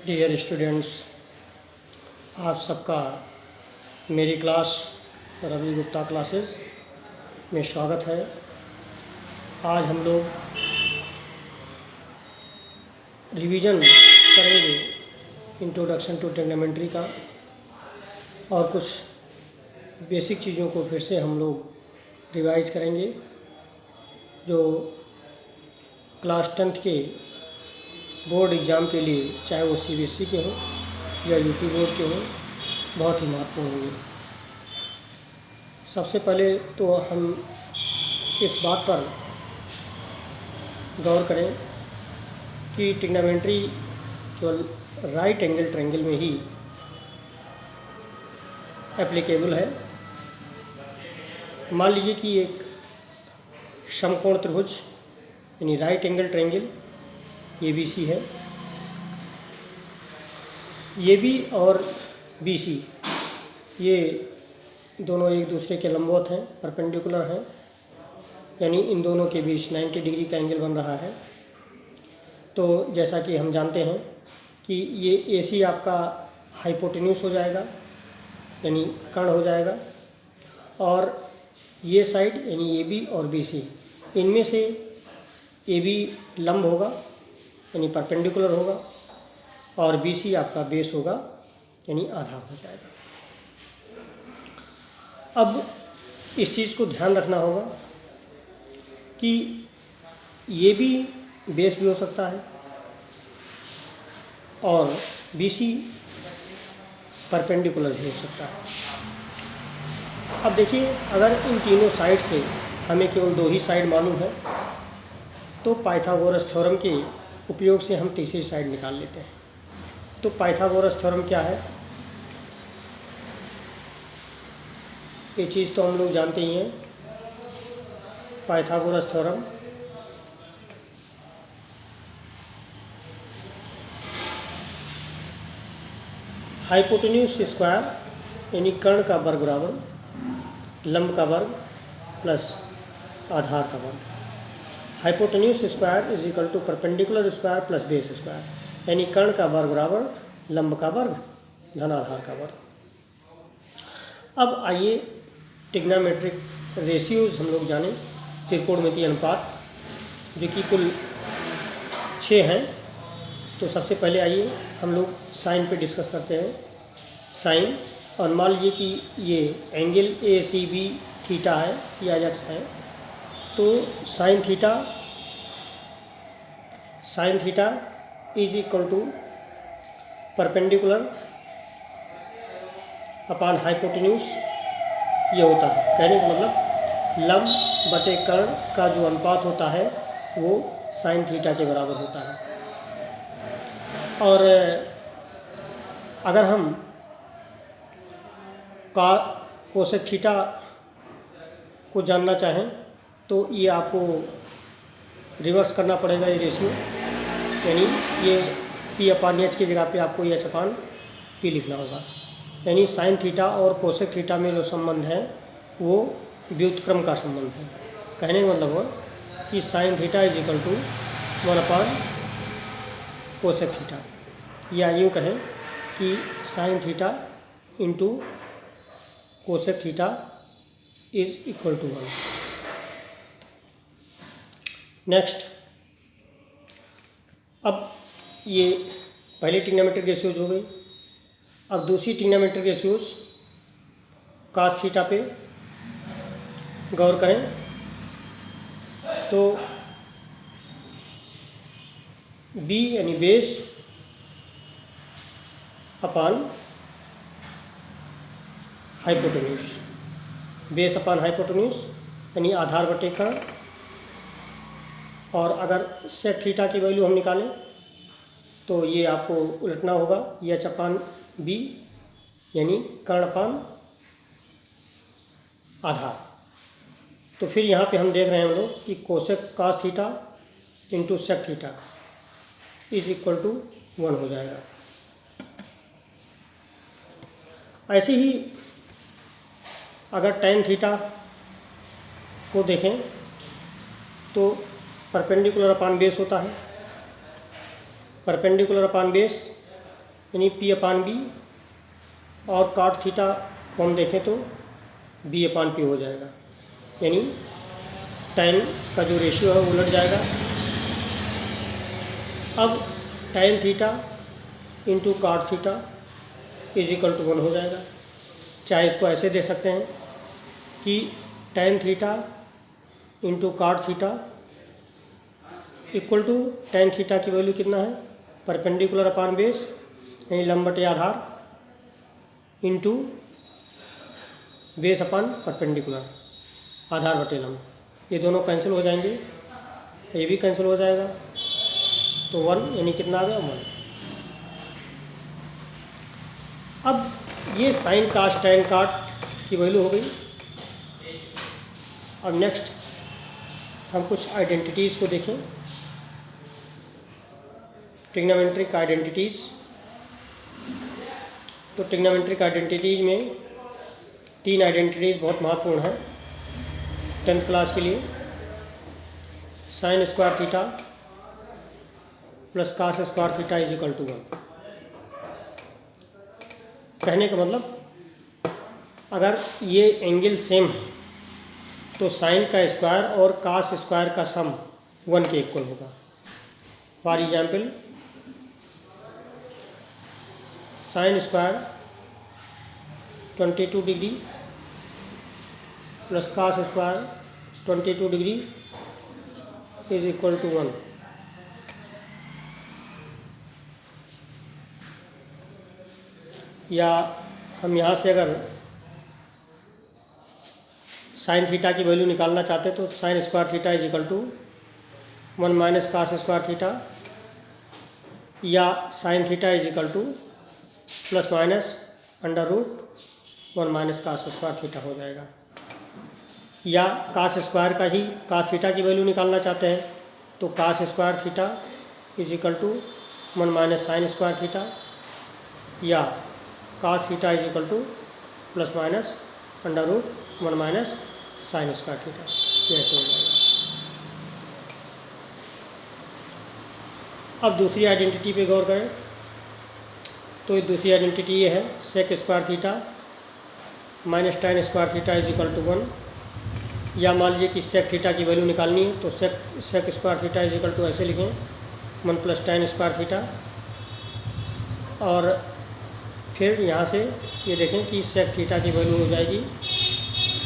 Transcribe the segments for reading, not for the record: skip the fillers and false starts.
Dear students, आप सबका मेरी क्लास रवि गुप्ता क्लासेस में स्वागत है। आज हम लोग रिवीजन करेंगे इंट्रोडक्शन टू ट्रिग्नोमेट्री का और कुछ बेसिक चीज़ों को फिर से हम लोग रिवाइज करेंगे जो क्लास 10th के बोर्ड एग्ज़ाम के लिए, चाहे वो CBSE के हों या यूपी बोर्ड के हों, बहुत ही महत्वपूर्ण होंगे। सबसे पहले तो हम इस बात पर गौर करें कि ट्रिग्नोमेट्री केवल राइट एंगल ट्रायंगल में ही एप्लीकेबल है। मान लीजिए कि एक समकोण त्रिभुज यानी राइट एंगल ट्रायंगल ABC है। AB और BC ये दोनों एक दूसरे के लंबवत हैं, परपेंडिकुलर हैं, यानी इन दोनों के बीच 90 डिग्री का एंगल बन रहा है। तो जैसा कि हम जानते हैं कि ये AC आपका हाइपोटेन्यूस हो जाएगा, यानी कर्ण हो जाएगा, और ये साइड यानी AB और BC इनमें से AB लंब होगा यानी परपेंडिकुलर होगा और BC आपका बेस होगा यानी आधा हो जाएगा। अब इस चीज़ को ध्यान रखना होगा कि ये भी बेस भी हो सकता है और BC परपेंडिकुलर भी हो सकता है। अब देखिए, अगर इन तीनों साइड से हमें केवल दो ही साइड मालूम है तो पाइथागोरस थ्योरम के उपयोग से हम तीसरी साइड निकाल लेते हैं। तो पाइथागोरस थ्योरम क्या है, ये चीज़ तो हम लोग जानते ही हैं। पाइथागोरस थ्योरम हाइपोटेन्यूस स्क्वायर यानी कर्ण का वर्ग बराबर लंब का वर्ग प्लस आधार का वर्ग। Hypotenuse square is equal to perpendicular square plus base square, यानी कर्ण का वर्ग बराबर लंब का वर्ग धन आधार का वर्ग। अब आइए ट्रिग्नोमेट्रिक रेशियोज हम लोग जानें। त्रिकोणमितीय अनुपात जो कि कुल 6 हैं। तो सबसे पहले आइए हम लोग साइन पे डिस्कस करते हैं। साइन, और मान लीजिए कि ये एंगल ACB थीटा है या x है, तो sine theta is equal to perpendicular upon hypotenuse ये होता है। कहने का मतलब लंब बटे कर्ण का जो अनुपात होता है वो साइन थीटा के बराबर होता है। और अगर हम कोसेक थीटा को जानना चाहें तो ये आपको रिवर्स करना पड़ेगा ये रेशियो, यानी ये P/H की जगह पे आपको H/P लिखना होगा। यानी साइन थीटा और कोसेक थीटा में जो संबंध है वो व्युत्क्रम का संबंध है। कहने का मतलब हुआ कि sine theta is equal to 1 cosec theta, या यूँ कहें कि sine theta into cosec theta is equal to 1। Next, अब ये पहली ट्रिग्नोमेट्रिक रेशियोज हो गई। अब दूसरी ट्रिग्नोमेट्रिक रेशियोज कास थीटा पे गौर करें तो B यानी base upon hypotenuse, base upon hypotenuse यानी आधार बटे कर्ण। और अगर सेक थीटा की वैल्यू हम निकालें तो ये आपको उलटना होगा, H/B यानी कर्ण अपान आधार। तो फिर यहाँ पे हम देख रहे हैं हम लोग कि cosec cos theta into sec theta is equal to 1 हो जाएगा। ऐसे ही अगर टेन थीटा को देखें तो परपेंडिकुलर अपान बेस होता है। परपेंडिकुलर अपान बेस यानी पी अपान बी, और कॉट थीटा को हम देखें तो बी अपान पी हो जाएगा, यानी tan का जो रेशियो है वो उलट जाएगा। अब tan theta into cot theta is equal to 1 हो जाएगा। चाहे इसको ऐसे दे सकते हैं कि tan theta into cot theta equal to tan theta की वैल्यू कितना है, परपेंडिकुलर अपान बेस यानी लंब बटे आधार इंटू बेस अपान परपेंडिकुलर, आधार बटे लंब। ये दोनों कैंसिल हो जाएंगे, ये भी कैंसिल हो जाएगा, तो 1 यानी कितना आ गया 1। अब ये साइन कास टैन काट की वैल्यू हो गई। अब नेक्स्ट हम कुछ आइडेंटिटीज़ को देखें, ट्रिग्नोमेट्रिक आइडेंटिटीज़। तो ट्रिग्नोमेट्रिक आइडेंटिटीज़ में 3 आइडेंटिटीज़ बहुत महत्वपूर्ण हैं 10th क्लास के लिए। Sine square theta plus cos square theta is equal to 1। कहने का मतलब अगर ये एंगल सेम है तो साइन का स्क्वायर और कास स्क्वायर का सम 1 के इक्वल होगा। For example sine square 22 degree plus cos square 22 degree is equal to 1। या हम यहाँ से अगर साइन थीटा की वैल्यू निकालना चाहते तो sine square theta is equal to 1 minus cos square theta, या sine theta is equal to plus minus under root 1 minus cos square theta हो जाएगा। या कास स्क्वायर का ही कास थीटा की वैल्यू निकालना चाहते हैं तो cos square theta is equal to 1 minus sine square theta, या cos theta is equal to plus minus under root 1 minus sine square theta, ये ऐसे हो जाएगा। अब दूसरी आइडेंटिटी पे गौर करें, तो दूसरी आइडेंटिटी ये है sec square theta minus tan square theta is equal to 1। या मान लीजिए कि सेक थीटा की वैल्यू निकालनी है तो sec square theta is equal to ऐसे लिखें 1 प्लस टैन स्क्वायर थीटा, और फिर यहाँ से ये देखें कि सेक थीटा की वैल्यू हो जाएगी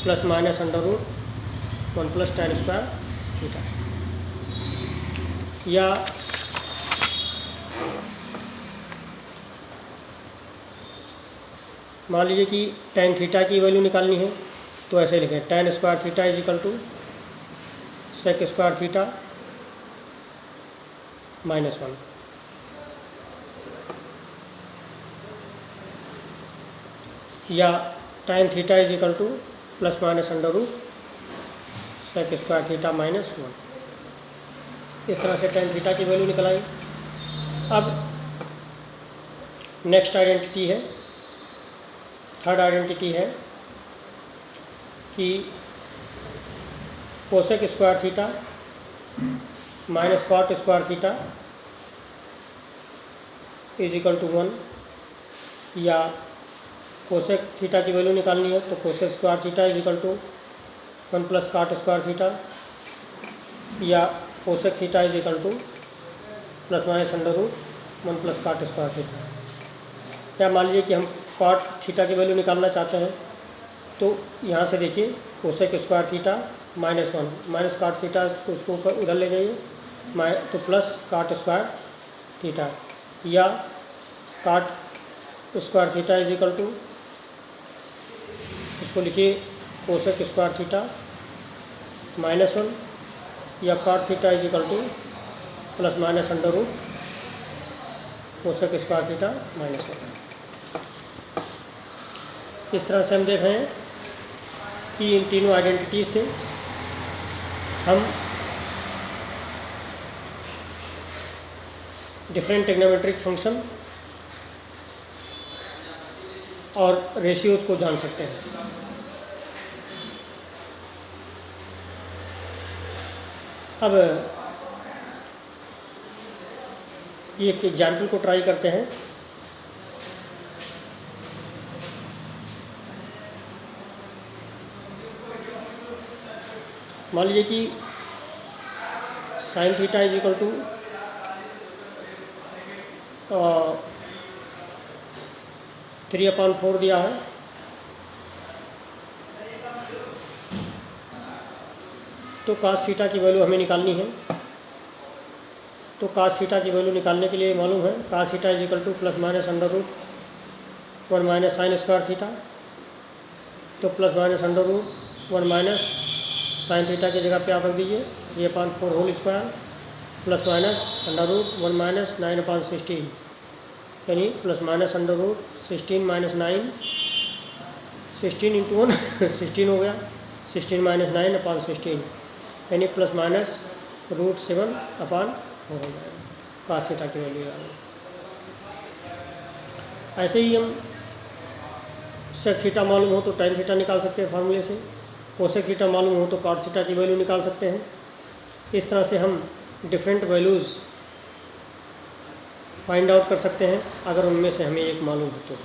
plus minus under root 1 plus tan square theta. या मान लीजिए कि टैन थीटा की वैल्यू निकालनी है तो ऐसे लिखें tan square theta is equal to sec square theta minus 1। या tan theta is equal to plus minus under root sec square theta minus 1। इस तरह से टैन थीटा की वैल्यू निकल आई। अब नेक्स्ट आइडेंटिटी है, थर्ड आइडेंटिटी है कि cosec square theta minus cot square theta is equal to 1। या कोसेक थीटा की वैल्यू निकालनी है तो cosec square theta is equal to 1 plus cot square theta, या cosec theta is equal to plus minus under root 1 plus cot square theta. या मान लीजिए कि हम कॉट थीटा की वैल्यू निकालना चाहते हैं तो यहाँ से देखिए cosec square theta minus 1 minus cot theta, तो उसको ऊपर उधर ले जाइए तो प्लस कॉट स्क्वायर थीटा, या cot square theta is equal to इसको लिखिए कोसेक स्क्वायर थीटा माइनस 1, या cot theta is equal to plus minus under root cosec square theta minus 1। इस तरह से हम देख रहे हैं कि इन तीनों आइडेंटिटी से हम डिफरेंट ट्रिग्नोमेट्रिक फंक्शन और रेशियोज को जान सकते हैं। अब ये एक एग्जाम्पल को ट्राई करते हैं मान लीजिए कि sine theta is equal to 3/4 दिया है, तो कास थीटा की वैल्यू हमें निकालनी है। तो कास थीटा की वैल्यू निकालने के लिए मालूम है cos theta is equal to plus minus under root 1 minus sine square theta. तो plus minus under root 1 minus sine theta की जगह पे आप रख दीजिए 3/4 whole square plus minus under root 1 minus 9/16, यानी plus minus under root 16 minus 9, 16 into 1 16 हो गया, 16 माइनस 9/16, यानी प्लस माइनस √7/4 हो जाएगा कास थीटा की वैल्यू। ऐसे ही हम सेक थीटा मालूम हो तो टेन थीटा निकाल सकते हैं फार्मूले से, कोसेक थीटा मालूम हो तो कॉट थीटा की वैल्यू निकाल सकते हैं। इस तरह से हम डिफरेंट वैल्यूज़ फाइंड आउट कर सकते हैं अगर उनमें से हमें एक मालूम हो तो।